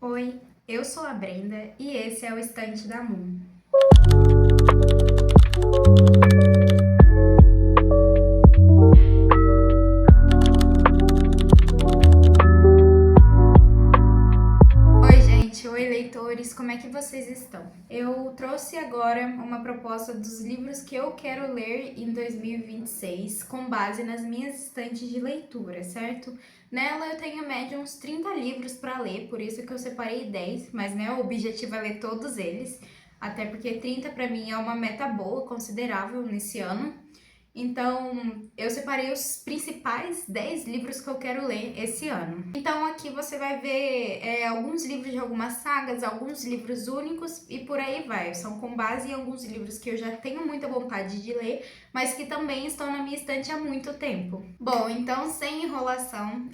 Oi, eu sou a Brenda e esse é o Estante da Moon. Oi, gente, oi, leitores, como é que vocês estão? Eu trouxe agora uma proposta dos livros que eu quero ler em 2026 com base nas minhas estantes de leitura, certo? Nela eu tenho em média uns 30 livros para ler, por isso que eu separei 10, mas né, o objetivo é ler todos eles, até porque 30 para mim é uma meta boa, considerável nesse ano. Então, eu separei os principais 10 livros que eu quero ler esse ano. Então, aqui você vai ver alguns livros de algumas sagas, alguns livros únicos e por aí vai. São com base em alguns livros que eu já tenho muita vontade de ler, mas que também estão na minha estante há muito tempo. Bom, então, sem enrolação,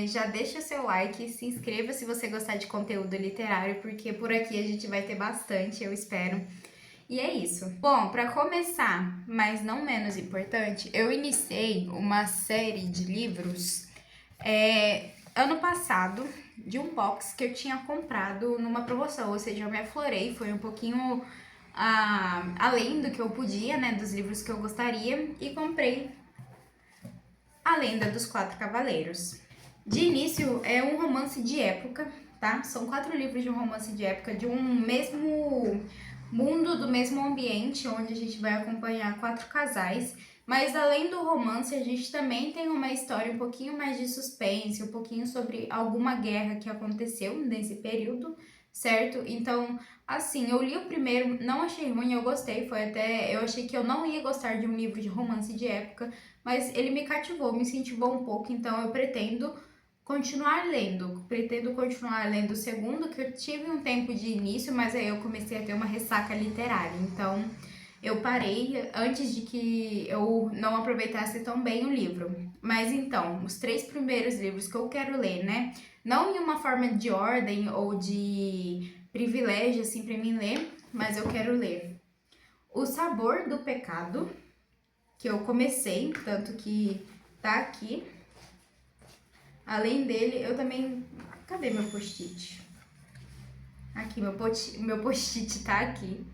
já deixa o seu like, se inscreva se você gostar de conteúdo literário, porque por aqui a gente vai ter bastante, eu espero. E é isso. Bom, para começar, mas não menos importante, eu iniciei uma série de livros ano passado de um box que eu tinha comprado numa promoção, ou seja, eu me aflorei, foi um pouquinho além do que eu podia, né, dos livros que eu gostaria, e comprei A Lenda dos Quatro Cavaleiros. De início, é um romance de época, tá? São 4 livros de um romance de época, de um mesmo mundo, do mesmo ambiente, onde a gente vai acompanhar 4 casais. Mas além do romance, a gente também tem uma história um pouquinho mais de suspense, um pouquinho sobre alguma guerra que aconteceu nesse período, certo? Então, assim, eu li o primeiro, não achei ruim, eu gostei, eu achei que eu não ia gostar de um livro de romance de época, mas ele me cativou, me incentivou um pouco, então eu pretendo continuar lendo o segundo, que eu tive um tempo de início, mas aí eu comecei a ter uma ressaca literária, então eu parei antes de que eu não aproveitasse tão bem o livro. Mas então, os 3 primeiros livros que eu quero ler, né? Não em uma forma de ordem ou de privilégio, assim, pra mim ler, mas eu quero ler O Sabor do Pecado, que eu comecei, tanto que tá aqui. Além dele, eu também... Cadê meu post-it? Aqui, meu post-it tá aqui.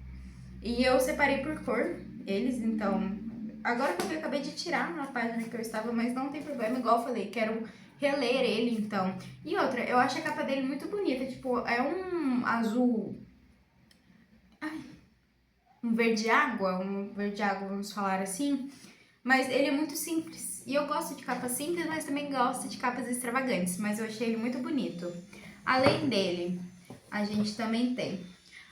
E eu separei por cor eles, então... Agora que eu acabei de tirar na página que eu estava, mas não tem problema, igual eu falei, quero reler ele, então. E outra, eu acho a capa dele muito bonita, tipo, é um azul... Ai, um verde água, vamos falar assim. Mas ele é muito simples. E eu gosto de capas simples, mas também gosto de capas extravagantes. Mas eu achei ele muito bonito. Além dele, a gente também tem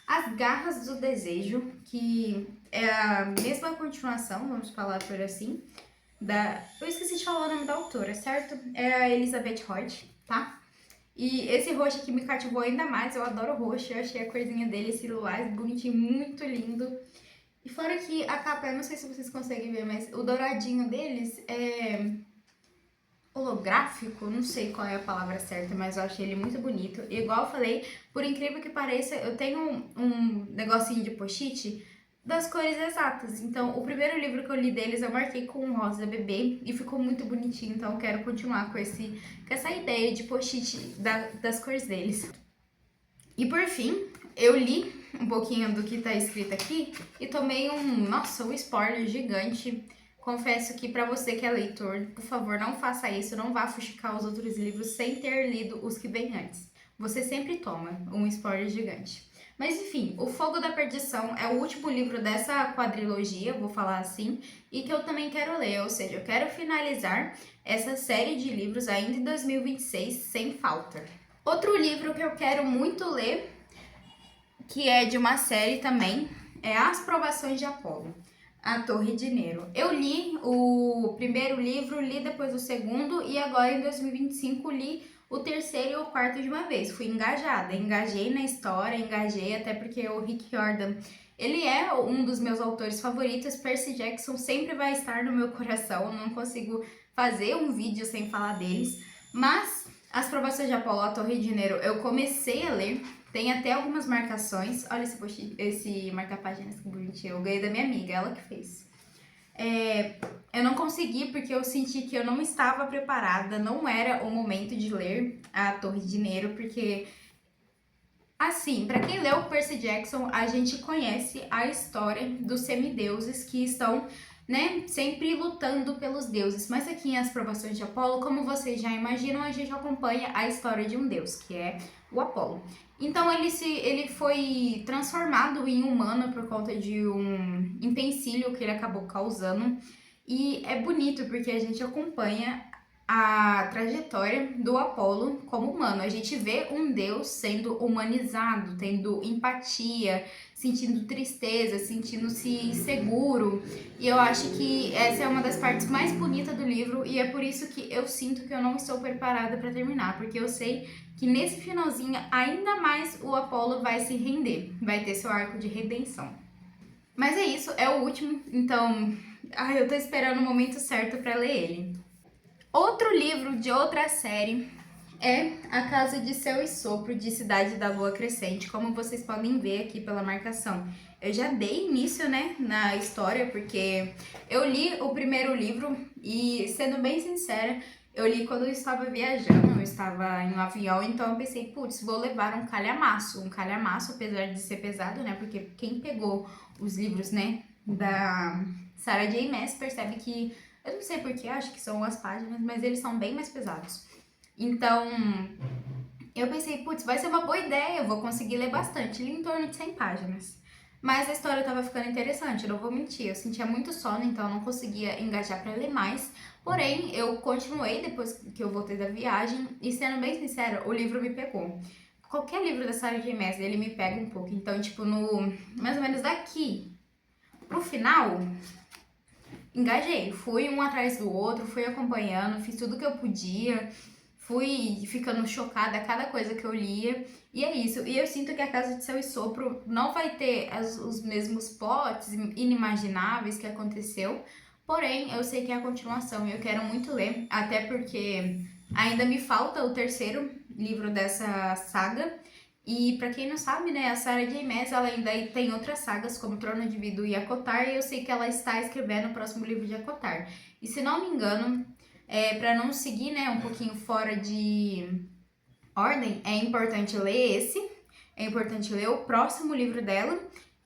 As Garras do Desejo, que é a mesma continuação, vamos falar por assim, Eu esqueci de falar o nome da autora, certo? É a Elizabeth Hoyt, tá? E esse roxo aqui me cativou ainda mais, eu adoro roxo, eu achei a corzinha dele, esse lilás bonitinho, muito lindo. E fora que a capa, eu não sei se vocês conseguem ver, mas o douradinho deles é holográfico, não sei qual é a palavra certa, mas eu achei ele muito bonito. E igual eu falei, por incrível que pareça, eu tenho um negocinho de post-it das cores exatas. Então, o primeiro livro que eu li deles eu marquei com um rosa bebê e ficou muito bonitinho, então eu quero continuar com essa ideia de post-it das cores deles. E por fim, eu li um pouquinho do que tá escrito aqui e tomei um spoiler gigante. Confesso que pra você que é leitor, por favor, não faça isso, não vá fuxicar os outros livros sem ter lido os que vêm antes. Você sempre toma um spoiler gigante. Mas enfim, O Fogo da Perdição é o último livro dessa quadrilogia, vou falar assim, e que eu também quero ler, ou seja, eu quero finalizar essa série de livros ainda em 2026 sem falta. Outro livro que eu quero muito ler, que é de uma série também, é As Provações de Apolo, A Torre de Nero. Eu li o primeiro livro, li depois o segundo e agora em 2025 li o terceiro e o quarto de uma vez. Fui engajada, engajei na história, engajei até porque o Rick Riordan, ele é um dos meus autores favoritos. Percy Jackson sempre vai estar no meu coração, não consigo fazer um vídeo sem falar deles, mas As Provações de Apolo, A Torre de Nero, eu comecei a ler, tem até algumas marcações. Olha esse marca-páginas que bonitinho, eu ganhei da minha amiga, ela que fez. Eu não consegui porque eu senti que eu não estava preparada, não era o momento de ler A Torre de Nero, porque Assim, pra quem leu Percy Jackson, a gente conhece a história dos semideuses que estão, né, sempre lutando pelos deuses. Mas aqui em As Provações de Apolo, como vocês já imaginam, a gente acompanha a história de um deus, que é o Apolo. Então ele foi transformado em humano por conta de um empecilho que ele acabou causando. E é bonito porque a gente acompanha a trajetória do Apolo como humano. A gente vê um deus sendo humanizado, tendo empatia, sentindo tristeza, sentindo-se seguro. E eu acho que essa é uma das partes mais bonitas do livro e é por isso que eu sinto que eu não estou preparada para terminar, porque eu sei que nesse finalzinho ainda mais o Apolo vai se render, vai ter seu arco de redenção. Mas é isso, é o último, então eu tô esperando o momento certo para ler ele. Outro livro de outra série é A Casa de Céu e Sopro, de Cidade da Lua Crescente, como vocês podem ver aqui pela marcação. Eu já dei início, né, na história, porque eu li o primeiro livro e, sendo bem sincera, eu li quando eu estava viajando, eu estava em um avião, então eu pensei, putz, vou levar um calhamaço. Um calhamaço, apesar de ser pesado, né, porque quem pegou os livros, né, da Sarah J. Maas percebe que eu não sei porquê, acho que são as páginas, mas eles são bem mais pesados. Então, eu pensei, putz, vai ser uma boa ideia, eu vou conseguir ler bastante. Li em torno de 100 páginas. Mas a história tava ficando interessante, eu não vou mentir. Eu sentia muito sono, então eu não conseguia engajar para ler mais. Porém, eu continuei depois que eu voltei da viagem. E sendo bem sincera, o livro me pegou. Qualquer livro da Sarah J. Maas, ele me pega um pouco. Então, tipo, no mais ou menos daqui pro final, engajei, fui um atrás do outro, fui acompanhando, fiz tudo que eu podia, fui ficando chocada a cada coisa que eu lia, e é isso. E eu sinto que A Casa de Céu e Sopro não vai ter os mesmos plots inimagináveis que aconteceu, porém eu sei que é a continuação e eu quero muito ler, até porque ainda me falta o terceiro livro dessa saga. E pra quem não sabe, né, a Sarah J. Maas, ela ainda tem outras sagas, como Trono de Vidro e Acotar, e eu sei que ela está escrevendo o próximo livro de Acotar. E se não me engano, pra não seguir, né, um pouquinho fora de ordem, é importante ler esse, é importante ler o próximo livro dela,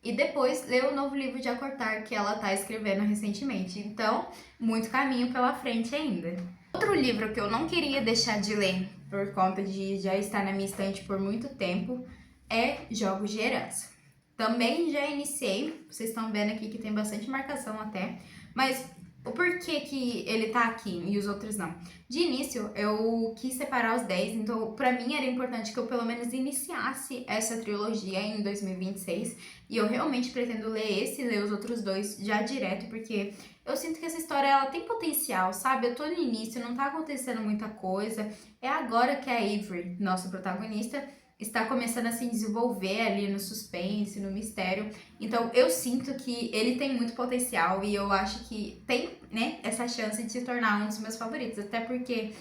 e depois ler o novo livro de Acotar que ela tá escrevendo recentemente. Então, muito caminho pela frente ainda. Outro livro que eu não queria deixar de ler, por conta de já estar na minha estante por muito tempo, é Jogos de Herança. Também já iniciei, vocês estão vendo aqui que tem bastante marcação até, mas o porquê que ele tá aqui e os outros não? De início, eu quis separar os 10, então pra mim era importante que eu pelo menos iniciasse essa trilogia em 2026, e eu realmente pretendo ler esse e ler os outros dois já direto, porque eu sinto que essa história ela tem potencial, sabe? Eu tô no início, não tá acontecendo muita coisa, é agora que a Avery, nossa protagonista, está começando a se desenvolver ali no suspense, no mistério. Então eu sinto que ele tem muito potencial e eu acho que tem, né, essa chance de se tornar um dos meus favoritos. Até porque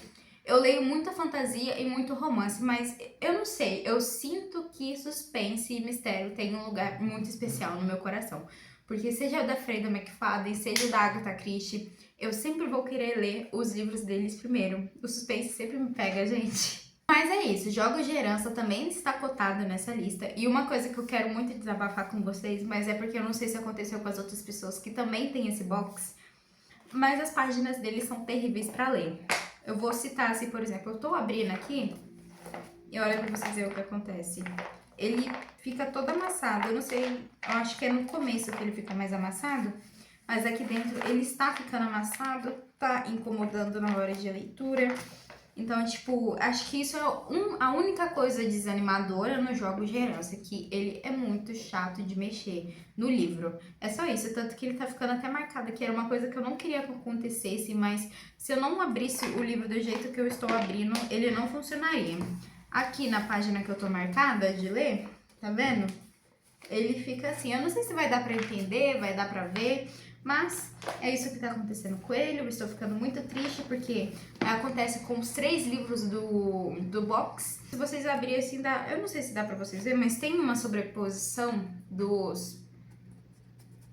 eu leio muita fantasia e muito romance, mas eu não sei, eu sinto que suspense e mistério tem um lugar muito especial no meu coração. Porque seja da Freida McFadden, seja da Agatha Christie, eu sempre vou querer ler os livros deles primeiro. O suspense sempre me pega, gente. Mas é isso, Jogos de Herança também está cotado nessa lista. E uma coisa que eu quero muito desabafar com vocês, mas é porque eu não sei se aconteceu com as outras pessoas que também têm esse box, mas as páginas dele são terríveis para ler. Eu vou citar assim, por exemplo, eu tô abrindo aqui e olha pra vocês verem o que acontece. Ele fica todo amassado, eu não sei, eu acho que é no começo que ele fica mais amassado, mas aqui dentro ele está ficando amassado, tá incomodando na hora de leitura. Então, tipo, acho que isso é a única coisa desanimadora no Jogos de Herança, que ele é muito chato de mexer no livro. É só isso, tanto que ele tá ficando até marcado, que era uma coisa que eu não queria que acontecesse, mas se eu não abrisse o livro do jeito que eu estou abrindo, ele não funcionaria. Aqui na página que eu tô marcada de ler, tá vendo? Ele fica assim, eu não sei se vai dar pra entender, vai dar pra ver, mas é isso que tá acontecendo com ele. Eu estou ficando muito triste porque acontece com os 3 livros do box. Se vocês abrirem assim, dá, eu não sei se dá pra vocês verem, mas tem uma sobreposição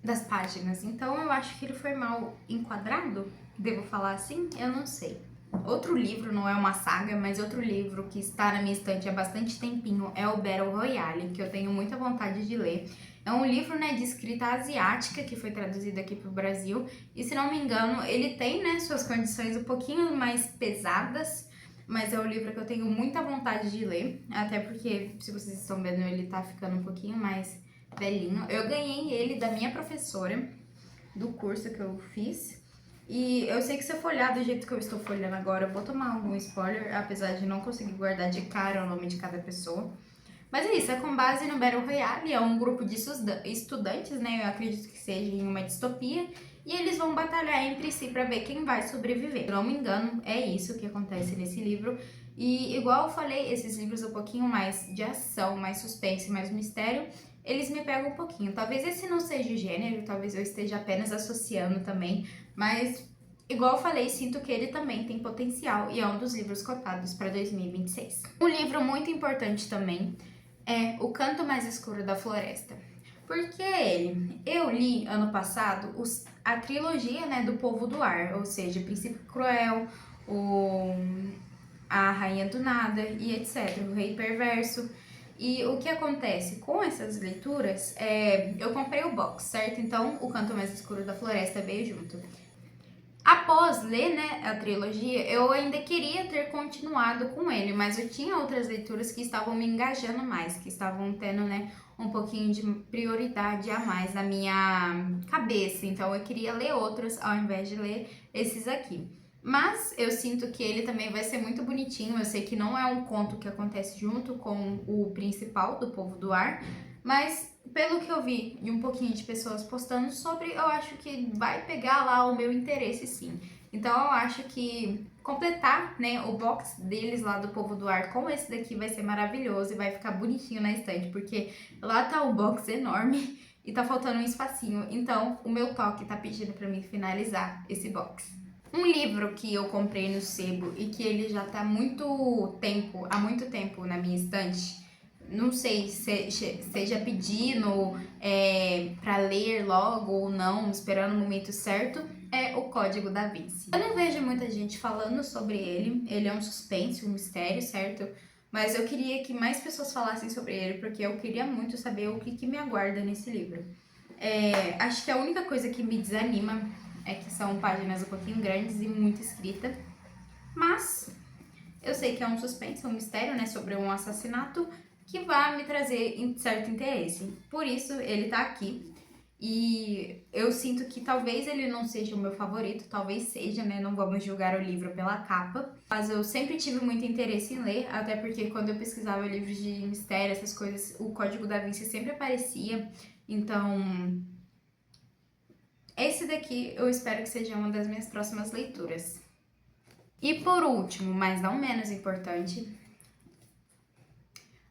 das páginas. Então eu acho que ele foi mal enquadrado, devo falar assim? Eu não sei. outro livro, não é uma saga, mas outro livro que está na minha estante há bastante tempinho é o Battle Royale, que eu tenho muita vontade de ler. É um livro, né, de escrita asiática que foi traduzido aqui para o Brasil e, se não me engano, ele tem, né, suas condições um pouquinho mais pesadas, mas é um livro que eu tenho muita vontade de ler, até porque, se vocês estão vendo, ele tá ficando um pouquinho mais velhinho. Eu ganhei ele da minha professora do curso que eu fiz. E eu sei que se eu for olhar do jeito que eu estou folhando agora, eu vou tomar algum spoiler, apesar de não conseguir guardar de cara o nome de cada pessoa. Mas é isso, é com base no Battle Royale, é um grupo de estudantes, né? Eu acredito que seja em uma distopia. E eles vão batalhar entre si para ver quem vai sobreviver. Se não me engano, é isso que acontece nesse livro. E igual eu falei, esses livros um pouquinho mais de ação, mais suspense, mais mistério, eles me pegam um pouquinho. Talvez esse não seja o gênero, talvez eu esteja apenas associando também, mas igual eu falei, sinto que ele também tem potencial e é um dos livros cotados para 2026. Um livro muito importante também é O Canto Mais Escuro da Floresta. Por que ele? Eu li ano passado a trilogia, né, do Povo do Ar, ou seja, Príncipe Cruel, a Rainha do Nada e etc, o Rei Perverso. E o que acontece com essas leituras eu comprei o box, certo? Então, O Canto Mais Escuro da Floresta veio junto. Após ler, né, a trilogia, eu ainda queria ter continuado com ele, mas eu tinha outras leituras que estavam me engajando mais, que estavam tendo, né, um pouquinho de prioridade a mais na minha cabeça. Então, eu queria ler outros ao invés de ler esses aqui. Mas eu sinto que ele também vai ser muito bonitinho. Eu sei que não é um conto que acontece junto com o principal do Povo do Ar, mas pelo que eu vi de um pouquinho de pessoas postando sobre, eu acho que vai pegar lá o meu interesse, sim. Então eu acho que completar, né, o box deles lá do Povo do Ar com esse daqui vai ser maravilhoso e vai ficar bonitinho na estante, porque lá tá o box enorme e tá faltando um espacinho. Então o meu toque tá pedindo pra mim finalizar esse box. Um livro que eu comprei no sebo e que ele já tá há muito tempo na minha estante, não sei se seja pedindo para ler logo ou não, esperando o momento certo, é O Código da Vinci. Eu não vejo muita gente falando sobre ele é um suspense, um mistério, certo? Mas eu queria que mais pessoas falassem sobre ele, porque eu queria muito saber o que me aguarda nesse livro. Acho que a única coisa que me desanima é que são páginas um pouquinho grandes e muito escrita, mas eu sei que é um suspense, um mistério, né, sobre um assassinato que vai me trazer certo interesse. Por isso, ele tá aqui. E eu sinto que talvez ele não seja o meu favorito, talvez seja, né? Não vamos julgar o livro pela capa. Mas eu sempre tive muito interesse em ler, até porque quando eu pesquisava livros de mistério, essas coisas, o Código da Vinci sempre aparecia. Então, esse daqui eu espero que seja uma das minhas próximas leituras. E por último, mas não menos importante,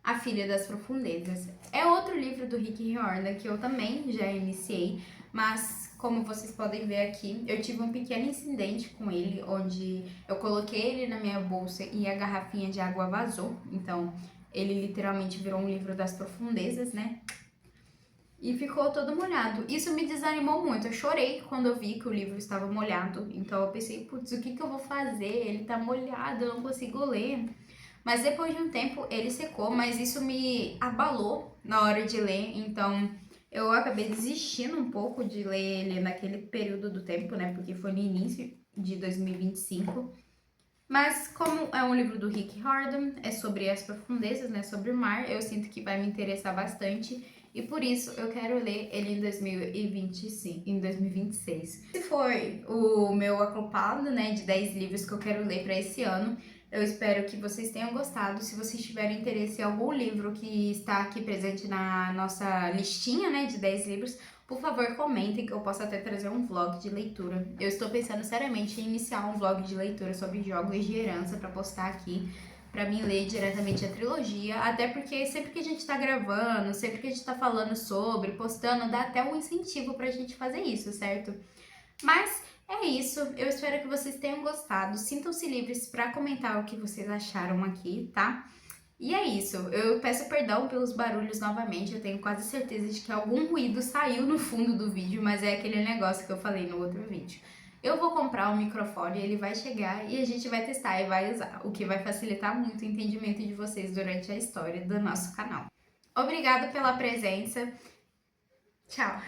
A Filha das Profundezas. É outro livro do Rick Riordan que eu também já iniciei, mas como vocês podem ver aqui, eu tive um pequeno incidente com ele, onde eu coloquei ele na minha bolsa e a garrafinha de água vazou. Então, ele literalmente virou um livro das profundezas, né? E ficou todo molhado. Isso me desanimou muito. Eu chorei quando eu vi que o livro estava molhado. Então eu pensei, putz, o que eu vou fazer? Ele tá molhado, eu não consigo ler. Mas depois de um tempo ele secou, mas isso me abalou na hora de ler. Então eu acabei desistindo um pouco de ler ele naquele período do tempo, né? Porque foi no início de 2025. Mas como é um livro do Rick Riordan, é sobre as profundezas, né? Sobre o mar, eu sinto que vai me interessar bastante. E por isso eu quero ler ele em 2025, em 2026. Esse foi o meu acopado, né, de 10 livros que eu quero ler para esse ano. Eu espero que vocês tenham gostado. Se vocês tiverem interesse em algum livro que está aqui presente na nossa listinha, né, de 10 livros, por favor, comentem que eu possa até trazer um vlog de leitura. Eu estou pensando seriamente em iniciar um vlog de leitura sobre jogos de herança para postar aqui, pra mim ler diretamente a trilogia, até porque sempre que a gente tá gravando, sempre que a gente tá falando sobre, postando, dá até um incentivo pra gente fazer isso, certo? Mas é isso, eu espero que vocês tenham gostado, sintam-se livres pra comentar o que vocês acharam aqui, tá? E é isso, eu peço perdão pelos barulhos novamente, eu tenho quase certeza de que algum ruído saiu no fundo do vídeo, mas é aquele negócio que eu falei no outro vídeo. Eu vou comprar um microfone, ele vai chegar e a gente vai testar e vai usar, o que vai facilitar muito o entendimento de vocês durante a história do nosso canal. Obrigada pela presença. Tchau!